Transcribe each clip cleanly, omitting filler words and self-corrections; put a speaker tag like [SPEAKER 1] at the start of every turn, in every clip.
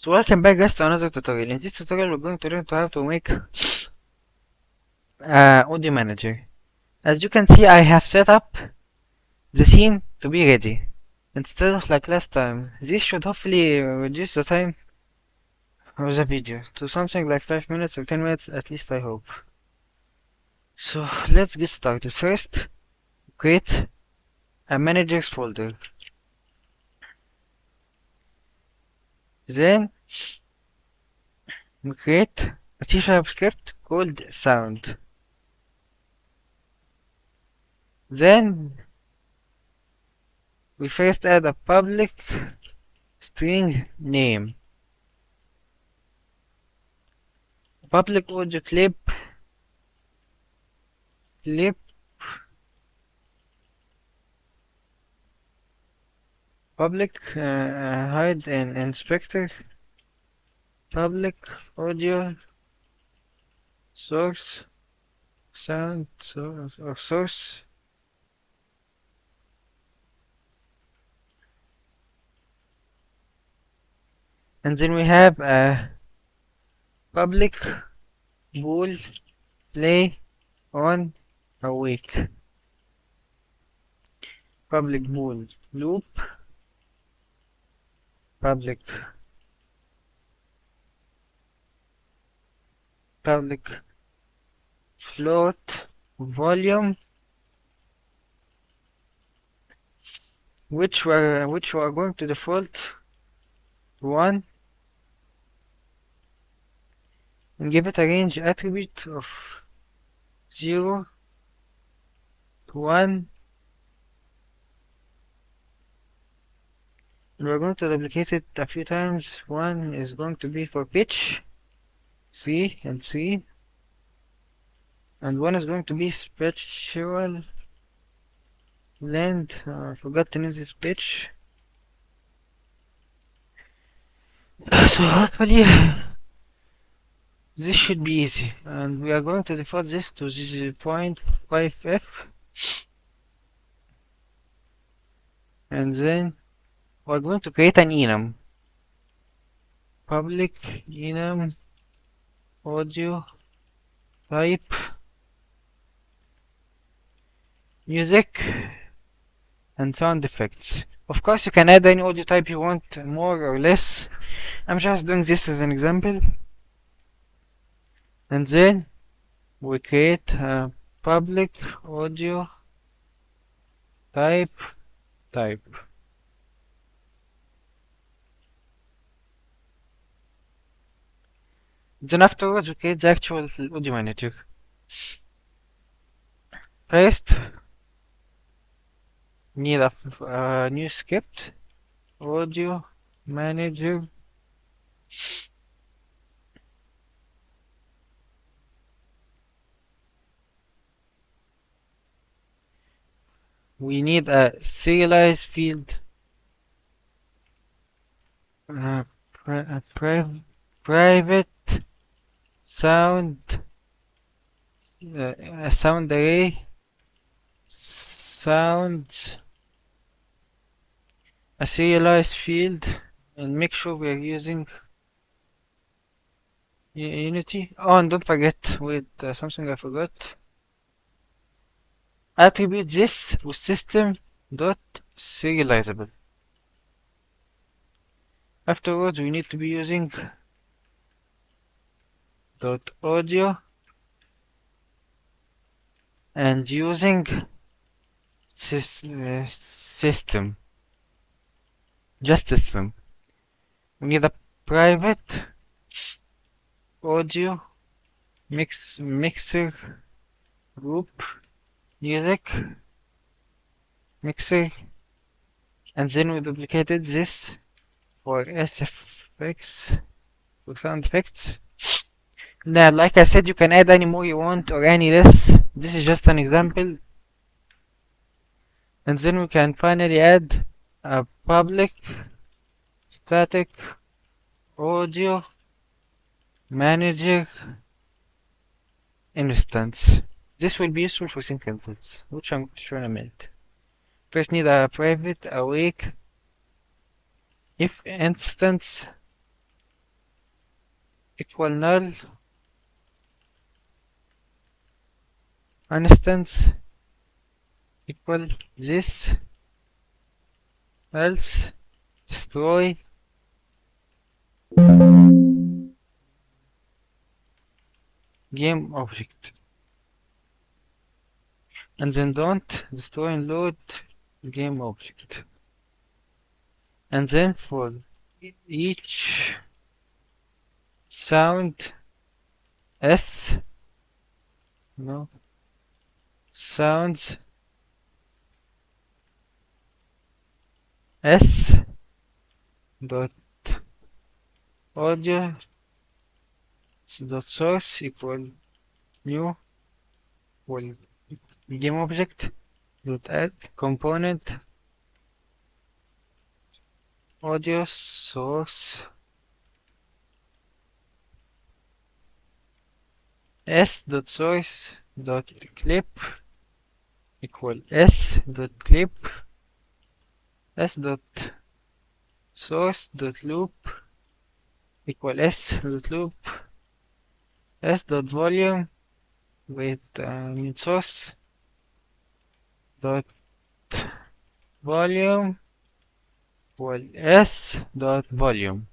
[SPEAKER 1] So welcome back guys to another tutorial. In this tutorial we're going to learn to how to make audio manager. As you can see I have set up the scene to be ready. Instead of like last time. This should hopefully reduce the time of the video to something like 5 minutes or 10 minutes at least I hope. So let's get started. First create a managers folder. Then we create a C# script called sound. Then we first add a public string name, public audio clip, public hide and inspector, public audio source, sound source or source, and then we have a public bool play on awake, public bool loop, public float volume, which we are going to default 1, and give it a range attribute of 0 to 1, and we're going to duplicate it a few times. 1 is going to be for pitch, 3 and 3, and 1 is going to be spatial length. I forgot to use this pitch. So hopefully this should be easy, and we are going to default this to 0.5f, and then we're going to create an enum, public enum audio type music and sound effects. Of course you can add any audio type you want, more or less. I'm just doing this as an example. And then we create a public audio type. Then afterwards we create the actual audio manager. First need a new script, audio manager. We need a serialized field, private sound, a sound array, sounds, a serialized field, and make sure we are using Unity. Oh, and don't forget, wait, something I forgot. Attribute this with system dot serializable. Afterwards we need to be using dot audio and using system, just system. We need a private audio mixer group music mixer, and then we duplicated this for SFX, for sound effects. Now, like I said, you can add any more you want or any less. This is just an example. And then we can finally add a public static audio manager instance. This will be useful for sync inputs, which I'm sure in a minute. First need a private awake if instance equal null instance equal this else destroy game object, and then don't destroy and load game object. And then for each sound s, no, sounds s dot audio dot source equal new equal game object dot add component audio source s dot source dot clip equal s dot clip s dot source dot loop equal s dot loop s dot volume with source dot volume equal s dot volume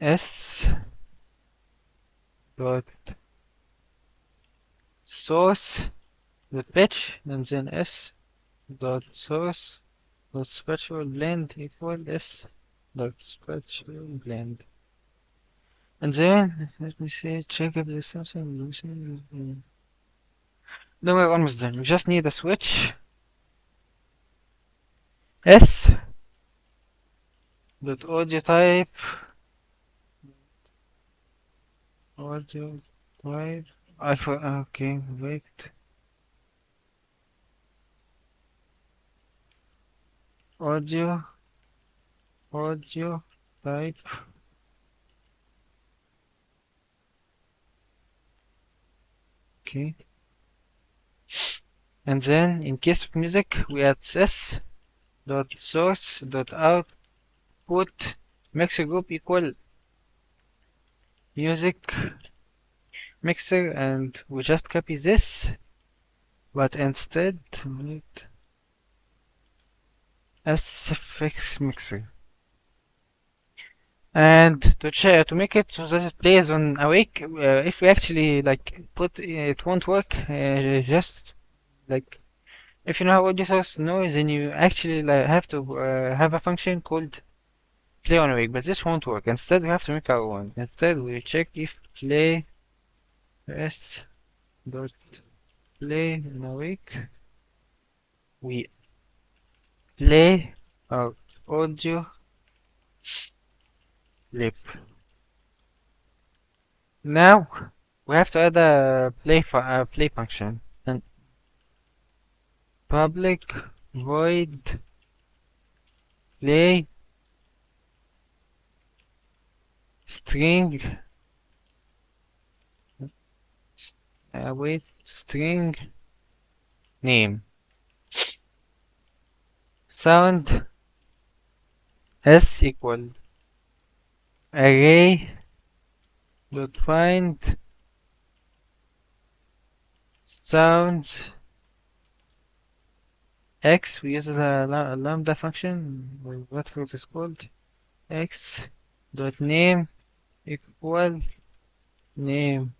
[SPEAKER 1] s dot source dot pitch, and then s dot source dot spatial blend equal s dot spatial blend. And then let me see, check if there's something missing. No, we're almost done. We just need a switch s dot audio type audio type. Okay, wait. Audio type. Okay. And then in case of music, we add s dot source dot output mixer group equal music mixer, and we just copy this, but instead need s suffix mixer. And to make it so that it plays on awake, if we actually like put it won't work. Just like if you know how audio source knows, then you actually like have to have a function called play on awake, but this won't work. Instead, we have to make our own. Instead, we check if play s dot play on awake. We play our audio clip. Now we have to add a play function, and public void play string wait string name sound s equal array dot find sounds x. We use a lambda function, or whatever it is called, x dot name equal name.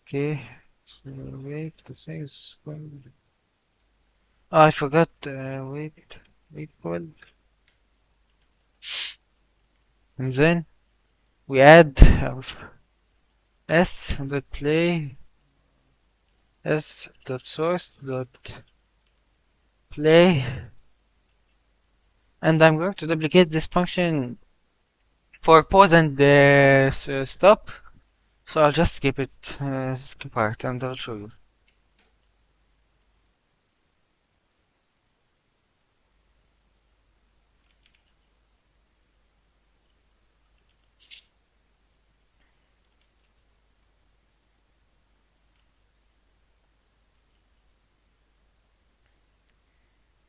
[SPEAKER 1] Okay, so wait, the thing is called. Oh, I forgot. Wait, equal, and then we add s dot play s dot source dot play, and I'm going to duplicate this function for pause and stop. So I'll just skip it, skip part, and I'll show you.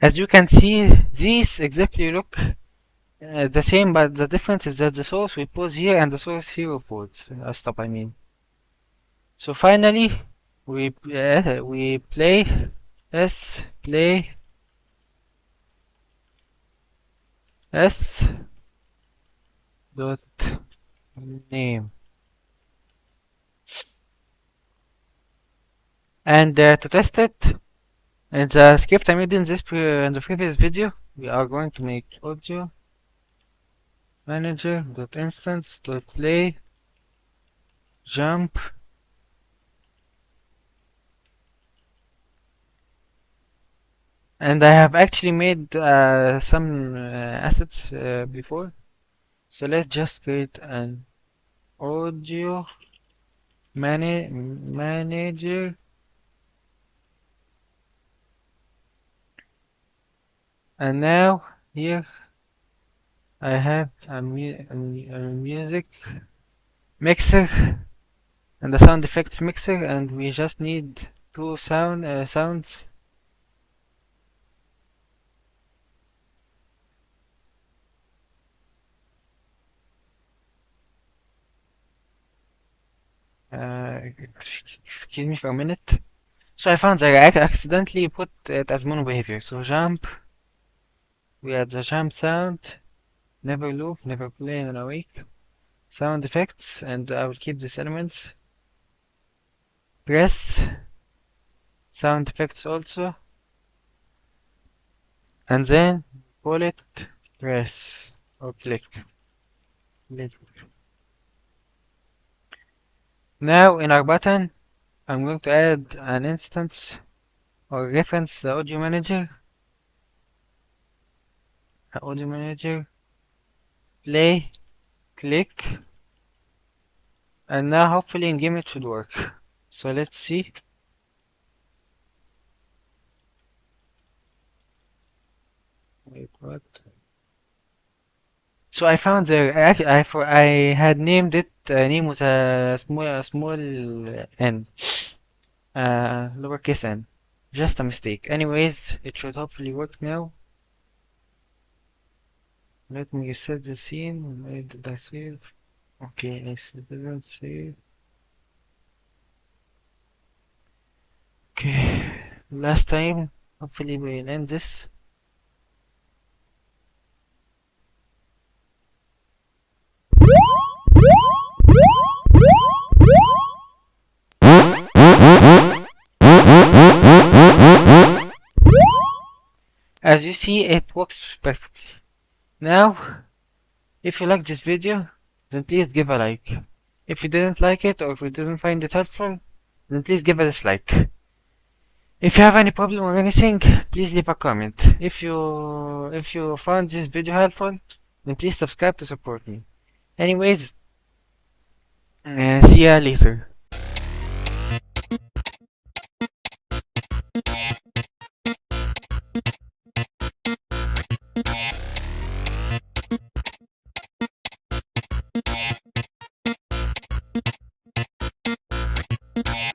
[SPEAKER 1] As you can see, these exactly look the same, but the difference is that the source we pause here and the source here we pause. Stop, I mean. So finally, we play play s dot name, and to test it, in the script I made in in the previous video, we are going to make audio manager dot instance dot play jump, and I have actually made some assets before. So let's just create an audio manager, and now here I have a music mixer and a sound effects mixer, and we just need two sounds. Excuse me for a minute. So I found that I accidentally put it as mono behavior. So jump, we add the jump sound, never loop, never play and awake, sound effects, and I will keep these elements. Press, sound effects also, and then call it press or click. Now in our button, I'm going to add an instance or reference the audio manager, play, click, and now hopefully in game it should work. So let's see. Wait, what? So I found I had named it name was a small n, lowercase n, just a mistake. Anyways, it should hopefully work now. Let me reset the scene. Where did I save? Okay, I didn't save. Okay, last time. Hopefully we'll end this. As you see, it works perfectly. Now, if you liked this video, then please give a like. If you didn't like it or if you didn't find it helpful, then please give it a dislike. If you have any problem or anything, please leave a comment. If you found this video helpful, then please subscribe to support me. Anyways, see ya later.